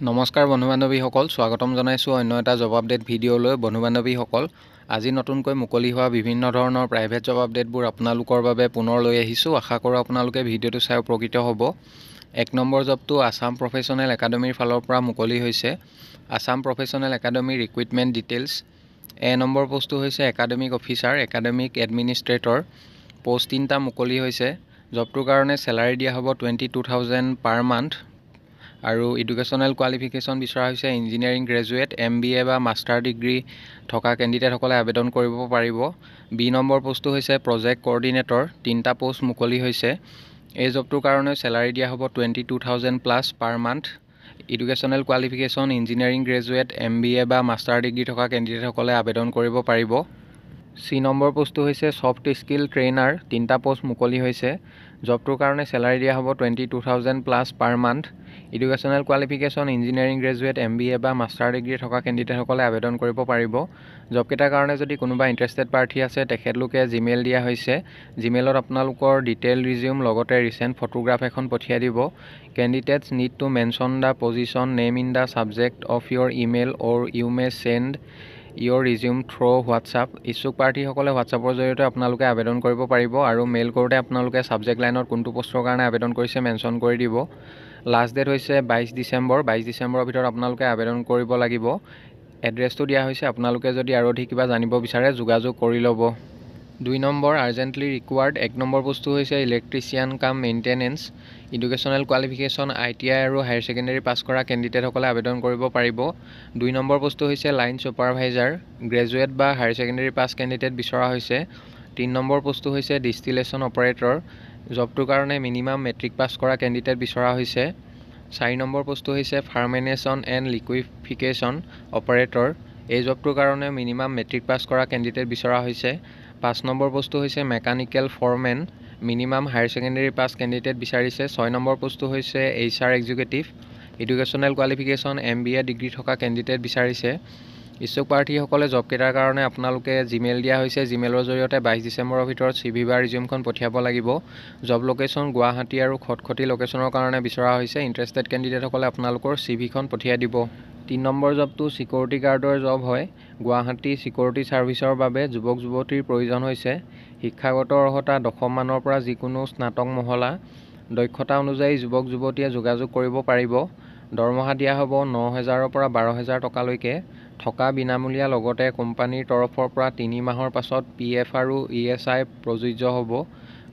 নমস্কাৰ বন্ধু-বান্ধৱীসকল, স্বাগতম জনাইছোঁ অন্য এটা জব আপডেট ভিডিঅ'লৈ। বন্ধু-বান্ধৱীসকল, আজি নতুনকৈ মুকলি হোৱা বিভিন্ন ধৰণৰ প্ৰাইভেট জব আপডেটবোৰ আপোনালোকৰ বাবে পুনৰ লৈ আহিছোঁ। আশা কৰোঁ আপোনালোকে ভিডিঅ'টো চাই উপকৃত হ'ব। 1 নম্বৰ জবটো আছাম প্ৰফেচনেল একাডেমীৰ ফালৰ পৰা মুকলি হৈছে। Assam professional academy recruitment details. Number পোষ্টটো হৈছে academic officer, academic administrator. Post 3টা মুকলি হৈছে। জবটোৰ কাৰণে চেলাৰী দিয়া হ'ব 22,000 পাৰ মান্থ। আৰু এডুকেশ্যনেল কোৱালিফিকেশ্যন বিচৰা হৈছে ইঞ্জিনিয়াৰিং গ্ৰেজুৱেট, MBA বা মাষ্টাৰ ডিগ্ৰী থকা কেণ্ডিডেটসকলে আবেদন কৰিব পাৰিব। নম্বৰ পোষ্টটো হৈছে প্ৰজেক্ট কোঅৰ্ডিনেটৰ। 3টা পোষ্ট মুকলি হৈছে। এই জবটোৰ কাৰণে চেলাৰী দিয়া হ'ব 22,000 plus per month. Educational qualification engineering graduate, MBA বা মাষ্টাৰ ডিগ্ৰী থকা কেণ্ডিডেটসকলে আবেদন কৰিব পাৰিব। নম্বৰ পোষ্টটো হৈছে ছফ্ট স্কিল ট্ৰেইনাৰ। 3টা পোষ্ট মুকলি হৈছে। জবটোৰ কাৰণে চেলাৰী দিয়া হ'ব 22,000 plus per month. Educational qualification engineering graduate, MBA বা মাষ্টাৰ ডিগ্ৰী থকা কেণ্ডিডেটসকলে আবেদন কৰিব পাৰিব। জবকেইটাৰ কাৰণে যদি কোনোবা ইণ্টাৰেষ্টেড প্ৰাৰ্থী আছে, তেখেতলোকে জিমেইল দিয়া হৈছে। জিমেইলত আপোনালোকৰ ডিটেইল ৰিজিউম লগতে ৰিচেণ্ট ফটোগ্ৰাফ এখন পঠিয়াই দিব। Candidates need to mention the position name in the subject of your email or you may send your resume through WhatsApp. ইচ্ছুক প্ৰাৰ্থীসকলে হোৱাটছআপৰ জৰিয়তে আপোনালোকে আবেদন কৰিব পাৰিব আৰু মেইল কৰোঁতে আপোনালোকে ছাবজেক্ট লাইনত কোনটো পষ্টৰ কাৰণে আবেদন কৰিছে মেনশ্যন কৰি দিব। লাষ্ট ডেট হৈছে 22 ডিচেম্বৰ। 22 ডিচেম্বৰৰ ভিতৰত আপোনালোকে আবেদন কৰিব লাগিব। এড্ৰেছটো দিয়া হৈছে। আপোনালোকে যদি আৰু অধিক কিবা জানিব বিচাৰে যোগাযোগ কৰি ল'ব। 2 নম্বৰ আৰ্জেণ্টলি ৰিকুৱাৰ্ড। 1 নম্বৰ পোষ্টটো হৈছে ইলেক্ট্ৰিচিয়ান কাম মেইনটেনেন্স। এডুকেশ্যনেল কোৱালিফিকেশ্যন ITI আৰু হায়াৰ ছেকেণ্ডেৰী পাছ কৰা কেণ্ডিডেটসকলে আবেদন কৰিব পাৰিব। 2 নম্বৰ পোষ্টটো হৈছে লাইন ছুপাৰভাইজাৰ। গ্ৰেজুৱেট বা হায়াৰ ছেকেণ্ডেৰী পাছ কেণ্ডিডেট বিচৰা হৈছে। 3 নম্বৰ পোষ্টটো হৈছে ডিষ্টিলেশ্যন অপাৰেটৰ। জবটোৰ কাৰণে মিনিমাম মেট্ৰিক পাছ কৰা কেণ্ডিডেট বিচৰা হৈছে। 4 নম্বৰ পোষ্টটো হৈছে ফাৰ্মেনেশ্যন এণ্ড লিকুইফিকেশ্যন অপাৰেটৰ। এই জবটোৰ কাৰণে মিনিমাম মেট্ৰিক পাছ কৰা কেণ্ডিডেট বিচৰা হৈছে। 5 নম্বৰ পোষ্টটো হৈছে mechanical foreman. Minimum higher secondary pass candidate বিচাৰিছে। 6 নম্বৰ পোষ্টটো হৈছে HR executive. Educational qualification MBA degree থকা কেণ্ডিডেট বিচাৰিছে। ইচ্ছুক প্ৰাৰ্থীসকলে জবকেইটাৰ কাৰণে আপোনালোকে জিমেইল দিয়া হৈছে। জিমেইলৰ জৰিয়তে 22 ডিচেম্বৰৰ ভিতৰত CV বা ৰিজিউমখন পঠিয়াব লাগিব। জব লোকেশ্যন গুৱাহাটী আৰু খটখটি লোকেশ্যনৰ কাৰণে বিচৰা হৈছে। ইণ্টাৰেষ্টেড কেণ্ডিডেটসকলে আপোনালোকৰ CVখন পঠিয়াই দিব। 3 নম্বৰ জবটো চিকিউৰিটি গাৰ্ডৰ জব হয়। গুৱাহাটী চিকিউৰিটি ছাৰ্ভিচৰ বাবে যুৱক-যুৱতীৰ প্ৰয়োজন হৈছে। শিক্ষাগত অৰ্হতা 10ম মানৰ পৰা যিকোনো স্নাতক মহলা। দক্ষতা অনুযায়ী যুৱক-যুৱতীয়ে যোগাযোগ কৰিব পাৰিব। দৰমহা দিয়া হ'ব 9,000ৰ পৰা 12,000 টকালৈকে। থকা বিনামূলীয়া, লগতে কোম্পানীৰ তৰফৰ পৰা 3 মাহৰ পাছত PF আৰু ESI প্ৰযোজ্য হ'ব।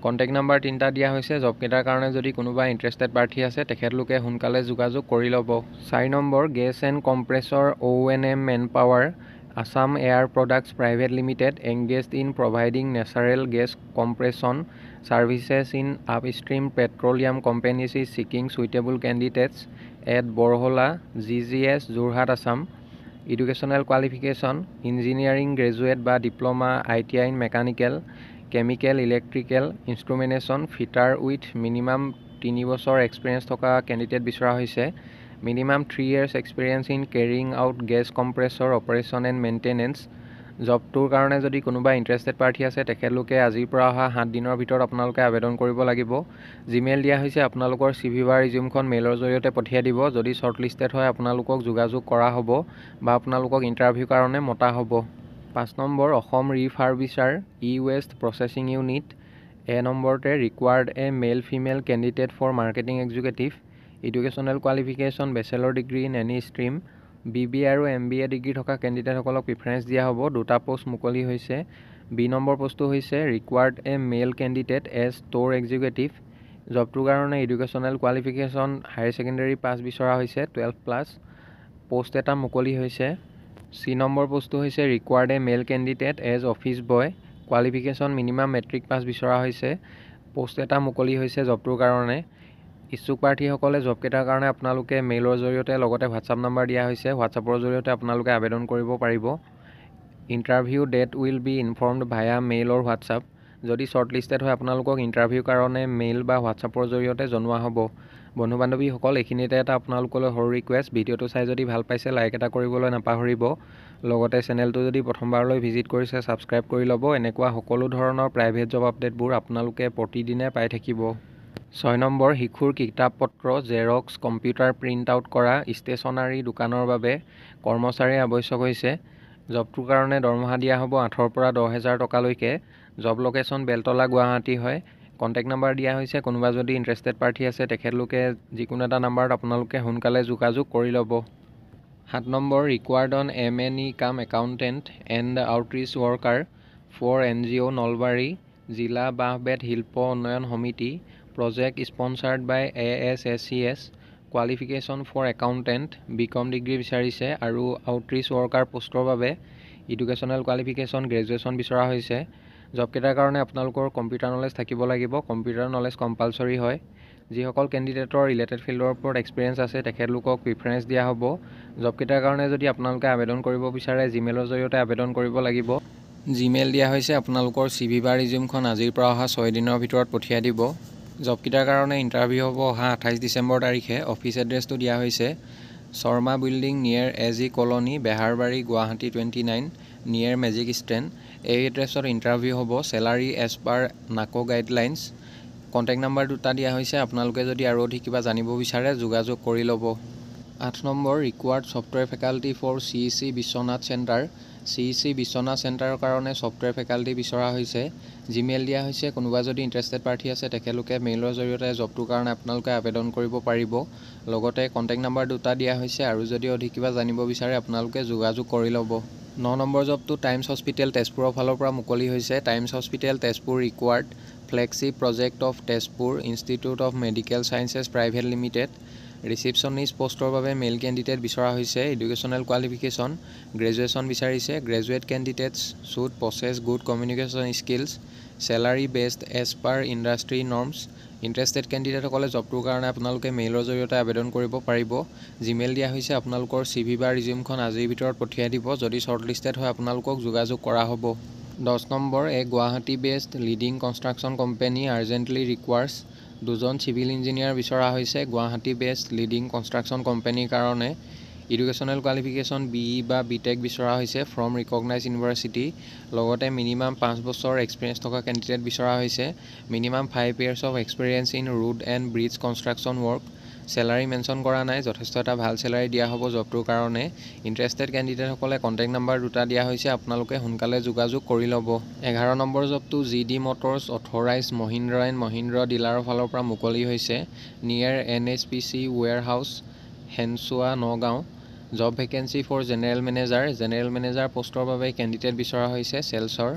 কণ্টেক্ট নাম্বাৰ 3টা দিয়া হৈছে। জবকেইটাৰ কাৰণে যদি কোনোবা ইণ্টাৰেষ্টেড প্ৰাৰ্থী আছে, তেখেতলোকে সোনকালে যোগাযোগ কৰি ল'ব। 4 number gas and compressor ONM manpower. Assam air products private limited engaged in providing natural gas compression services in upstream petroleum companies is seeking suitable candidates at Borhola GGS Jorhat Assam. Educational qualification engineering graduate বা diploma ITI in mechanical, chemical, electrical, instrumentation fitter with minimum 3 বছৰ experience থকা candidate বিচৰা হৈছে। Minimum 3 years experience in carrying out gas compressor operation and maintenance. জবটোৰ কাৰণে যদি কোনোবা interested প্ৰাৰ্থী আছে, তেখেতলোকে আজিৰ পৰা অহা 7 দিনৰ ভিতৰত আপোনালোকে আবেদন কৰিব লাগিব। জিমেইল দিয়া হৈছে। আপোনালোকৰ CV বা ৰিজিউমখন মেইলৰ জৰিয়তে পঠিয়াই দিব। যদি শ্বৰ্টলিষ্টেড হয়, আপোনালোকক যোগাযোগ কৰা হ'ব বা আপোনালোকক ইণ্টাৰভিউৰ কাৰণে মতা হ'ব। 5 number Asom refurbisher waste processing unit. নম্বৰতে required male female candidate for marketing executive. Educational qualification bachelor degree in any stream. BBA আৰু MBA ডিগ্ৰী থকা কেণ্ডিডেটসকলক প্ৰিফাৰেঞ্চ দিয়া হ'ব। 2টা পোষ্ট মুকলি হৈছে। B নম্বৰ পোষ্টটো হৈছে ৰিকুৱাৰ্ড মেল কেণ্ডিডেট এজ ষ্ট'ৰ এক্সিকিউটিভ। জবটোৰ কাৰণে এডুকেশ্যনেল কোৱালিফিকেশ্যন হায়াৰ ছেকেণ্ডেৰী পাছ বিচৰা হৈছে 12+। পোষ্ট এটা মুকলি হৈছে। C নম্বৰ পোষ্টটো হৈছে ৰিকুৱাৰ্ড মেল candidate as office boy. Qualification minimum matric pass বিচৰা হৈছে। পোষ্ট এটা মুকলি হৈছে জবটোৰ কাৰণে। ইচ্ছুক প্ৰাৰ্থীসকলে জবকেইটাৰ কাৰণে আপোনালোকে মেইলৰ জৰিয়তে লগতে হোৱাটছআপ নাম্বাৰ দিয়া হৈছে। হোৱাটছআপৰ জৰিয়তে আপোনালোকে আবেদন কৰিব পাৰিব। Interview date will be informed via mail or WhatsApp. যদি শ্বৰ্টলিষ্টেড হয়, আপোনালোকক ইণ্টাৰভিউৰ কাৰণে মেইল বা হোৱাটছআপৰ জৰিয়তে জনোৱা হ'ব। বন্ধু-বান্ধৱীসকল, এইখিনিতে এটা আপোনালোকলৈ সৰু ৰিকুৱেষ্ট। ভিডিঅ'টো চাই যদি ভাল পাইছে, লাইক এটা কৰিবলৈ নাপাহৰিব। লগতে চেনেলটো যদি প্ৰথমবাৰলৈ ভিজিট কৰিছে, ছাবস্ক্ৰাইব কৰি ল'ব। এনেকুৱা সকলো ধৰণৰ প্ৰাইভেট জব আপডেটবোৰ আপোনালোকে প্ৰতিদিনে পাই থাকিব। 6 নম্বৰ শিশুৰ কিতাপ-পত্ৰ, জেৰক্স, কম্পিউটাৰ প্ৰিণ্ট আউট কৰা ষ্টেচনাৰী দোকানৰ বাবে কৰ্মচাৰী আৱশ্যক হৈছে। জবটোৰ কাৰণে দৰমহা দিয়া হ'ব 8ৰ পৰা 10,000 টকালৈকে। জব লোকেশ্যন বেলতলা গুৱাহাটী হয়। কণ্টেক্ট নাম্বাৰ দিয়া হৈছে। কোনোবা যদি ইণ্টাৰেষ্টেড পাৰ্টি আছে তেখেতলোকে যিকোনো এটা নাম্বাৰত আপোনালোকে সোনকালে যোগাযোগ কৰি ল'ব। 7 নম্বৰ ৰিকুৱাৰ্ড অন M&E কাম accountant and outreach worker for NGO Nalbari জিলা বাঁহ-বেত শিল্প উন্নয়ন সমিতি project sponsored by ASSES qualification for accountant BCom degree বিচাৰিছে আৰু আউটৰিচ ৱৰ্কাৰ পোষ্টৰ বাবে এডুকেশ্যনেল কোৱালিফিকেশ্যন গ্ৰেজুৱেশ্যন বিচৰা হৈছে। জবকেইটাৰ কাৰণে আপোনালোকৰ কম্পিউটাৰ নলেজ থাকিব লাগিব। কম্পিউটাৰ নলেজ কম্পালচৰি হয়। যিসকল কেণ্ডিডেটৰ ৰিলেটেড ফিল্ডৰ ওপৰত এক্সপিৰিয়েঞ্চ আছে তেখেতলোকক প্ৰিফাৰেঞ্চ দিয়া হ'ব। জবকেইটাৰ কাৰণে যদি আপোনালোকে আবেদন কৰিব বিচাৰে জিমেইলৰ জৰিয়তে আবেদন কৰিব লাগিব। জিমেইল দিয়া হৈছে। আপোনালোকৰ CV বা ৰিজিউমখন আজিৰ পৰা অহা 6 দিনৰ ভিতৰত পঠিয়াই দিব। জবকেইটাৰ কাৰণে ইণ্টাৰভিউ হ'ব অহা 28 ডিচেম্বৰ তাৰিখে। অফিচ এড্ৰেছটো দিয়া হৈছে Sharma building near AG colony Beharbari Guwahati 29 near magic stand. এই এড্ৰেছত ইণ্টাৰভিউ হ'ব। চেলাৰী এজ পাৰ নাকো গাইডলাইনছ। কণ্টেক্ট নাম্বাৰ দুটা দিয়া হৈছে। আপোনালোকে যদি আৰু অধিক কিবা জানিব বিচাৰে যোগাযোগ কৰি ল'ব। 8 number required software faculty for CEC Biswanath center. CEC Biswanath চেণ্টাৰৰ কাৰণে ছফ্টৱেৰ ফেকাল্টি বিচৰা হৈছে। জিমেইল দিয়া হৈছে। কোনোবা যদি ইণ্টাৰেষ্টেড পাৰ্টি আছে তেখেতলোকে মেইলৰ জৰিয়তে জবটোৰ কাৰণে আপোনালোকে আবেদন কৰিব পাৰিব। লগতে কণ্টেক্ট নাম্বাৰ দুটা দিয়া হৈছে আৰু যদি অধিক কিবা জানিব বিচাৰে আপোনালোকে যোগাযোগ কৰি ল'ব। 9 নম্বৰ জবটো টাইমছ হস্পিটেল তেজপুৰৰ ফালৰ পৰা মুকলি হৈছে। Times hospital Tezpur required flagship project of Tezpur institute of medical sciences private limited. Receptionist পোষ্টৰ বাবে মেইল কেণ্ডিডেট বিচৰা হৈছে। এডুকেশ্যনেল কোৱালিফিকেশ্যন গ্ৰেজুৱেশ্যন বিচাৰিছে। Graduate candidates should possess good communication skills. Salary based as per industry norms. Interested কেণ্ডিডেটসকলে জবটোৰ কাৰণে আপোনালোকে মেইলৰ জৰিয়তে আবেদন কৰিব পাৰিব। জিমেইল দিয়া হৈছে। আপোনালোকৰ CV বা ৰিজিউমখন আজিৰ ভিতৰত পঠিয়াই দিব। যদি শ্বৰ্টলিষ্টেড হয় আপোনালোকক যোগাযোগ কৰা হ'ব। 10 number Guwahati based leading construction company urgently requires 2জন চিভিল ইঞ্জিনিয়াৰ বিচৰা হৈছে। গুৱাহাটী বেছড লিডিং কনষ্ট্ৰাকশ্যন কোম্পানীৰ কাৰণে এডুকেশ্যনেল কোৱালিফিকেশ্যন BE বা BTech বিচৰা হৈছে ফ্ৰম ৰিকগনাইজ ইউনিভাৰ্চিটি। লগতে মিনিমাম 5 বছৰ এক্সপিৰিয়েঞ্চ থকা কেণ্ডিডেট বিচৰা হৈছে। Minimum 5 years of experience in road and bridge construction work. Salary mention কৰা নাই। যথেষ্ট এটা ভাল চেলাৰী দিয়া হ'ব জবটোৰ কাৰণে। ইণ্টাৰেষ্টেড কেণ্ডিডেটসকলে কণ্টেক্ট নাম্বাৰ দুটা দিয়া হৈছে। আপোনালোকে সোনকালে যোগাযোগ কৰি ল'ব। 11 নম্বৰ জবটো GD motors authorized Mahindra and Mahindra ডিলাৰৰ ফালৰ পৰা মুকলি হৈছে। Near NHPC warehouse Henchua Nagaon. Job vacancy for general manager. General manager পোষ্টৰ বাবে কেণ্ডিডেট বিচৰা হৈছে চেলছৰ।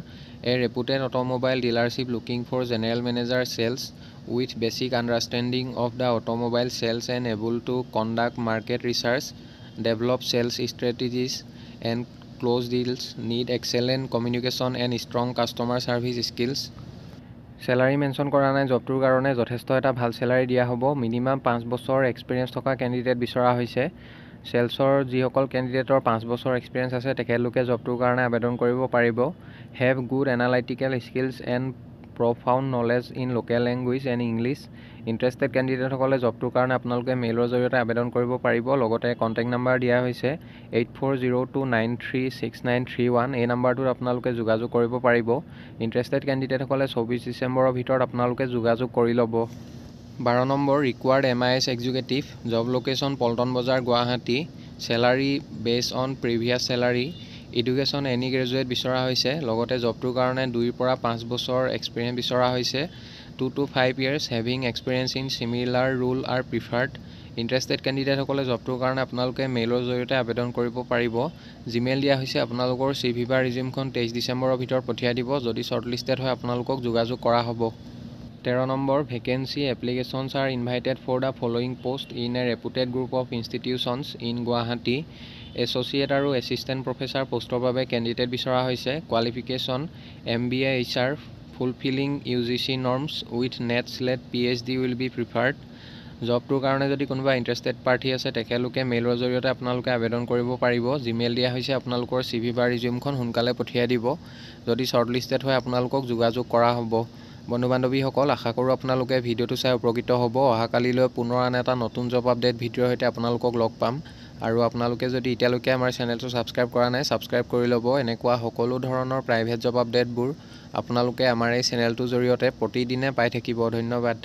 Reputed automobile dealership looking for general manager sales with basic understanding of the automobile sales and able to conduct market research develop sales strategies and close deals need excellent communication and strong customer service skills. Salary mention কৰা নাই। জবটোৰ কাৰণে যথেষ্ট এটা ভাল salary দিয়া হ'ব। Minimum 5 বছৰ experience থকা কেণ্ডিডেট বিচৰা হৈছে। চেলছৰ যিসকল কেণ্ডিডেটৰ 5 বছৰ এক্সপিৰিয়েঞ্চ আছে তেখেতলোকে জবটোৰ কাৰণে আবেদন কৰিব পাৰিব। Have good analytical skills and profound knowledge in local language and English. Interested কেণ্ডিডেটসকলে জবটোৰ কাৰণে আপোনালোকে মেইলৰ জৰিয়তে আবেদন কৰিব পাৰিব। লগতে কণ্টেক্ট নাম্বাৰ দিয়া হৈছে 8402936931। এই নাম্বাৰটোত আপোনালোকে যোগাযোগ কৰিব পাৰিব। ইণ্টাৰেষ্টেড কেণ্ডিডেটসকলে 24 ডিচেম্বৰৰ ভিতৰত আপোনালোকে যোগাযোগ কৰি ল'ব। 12 number required MIS executive job location Paltan বজাৰ গুৱাহাটী। চেলাৰী বেছ on previous salary. Education any graduate বিচৰা হৈছে। লগতে জবটোৰ কাৰণে 2 পৰা 5 বছৰ এক্সপিৰিয়েঞ্চ বিচৰা হৈছে। 2 to 5 years having experience in similar role are preferred. Interested কেণ্ডিডেটসকলে জবটোৰ কাৰণে আপোনালোকে মেইলৰ জৰিয়তে আবেদন কৰিব পাৰিব। জিমেইল দিয়া হৈছে। আপোনালোকৰ CV বা ৰিজিউমখন 23 ডিচেম্বৰৰ ভিতৰত পঠিয়াই দিব। যদি শ্বৰ্টলিষ্টেড হয় আপোনালোকক যোগাযোগ কৰা হ'ব। 13 number vacancy applications are invited for the following post in a reputed group of institutions in Guwahati. Associate আৰু এছিষ্টেণ্ট প্ৰফেচাৰ পোষ্টৰ বাবে কেণ্ডিডেট বিচৰা হৈছে। Qualification MBA HR fulfilling UGC norms with NET SLET PhD will be preferred. জবটোৰ কাৰণে যদি কোনোবা interested party আছে তেখেতলোকে মেইলৰ জৰিয়তে আপোনালোকে আবেদন কৰিব পাৰিব। জিমেইল দিয়া হৈছে। আপোনালোকৰ CV বা ৰিজিউমখন সোনকালে পঠিয়াই দিব। যদি শ্বৰ্টলিষ্টেড হয় আপোনালোকক যোগাযোগ কৰা হ'ব। বন্ধু বান্ধৱীসকল, আশা কৰোঁ আপোনালোকে ভিডিঅ'টো চাই উপকৃত হ'ব। অহাকালিলৈ পুনৰ আন এটা নতুন জব আপডেট ভিডিঅ'ৰ সৈতে আপোনালোকক লগ পাম। আৰু আপোনালোকে যদি এতিয়ালৈকে আমাৰ চেনেলটো ছাবস্ক্ৰাইব কৰা নাই ছাবস্ক্ৰাইব কৰি ল'ব। এনেকুৱা সকলো ধৰণৰ প্ৰাইভেট জব আপডেটবোৰ আপোনালোকে আমাৰ এই চেনেলটোৰ জৰিয়তে প্ৰতিদিনে পাই থাকিব। ধন্যবাদ।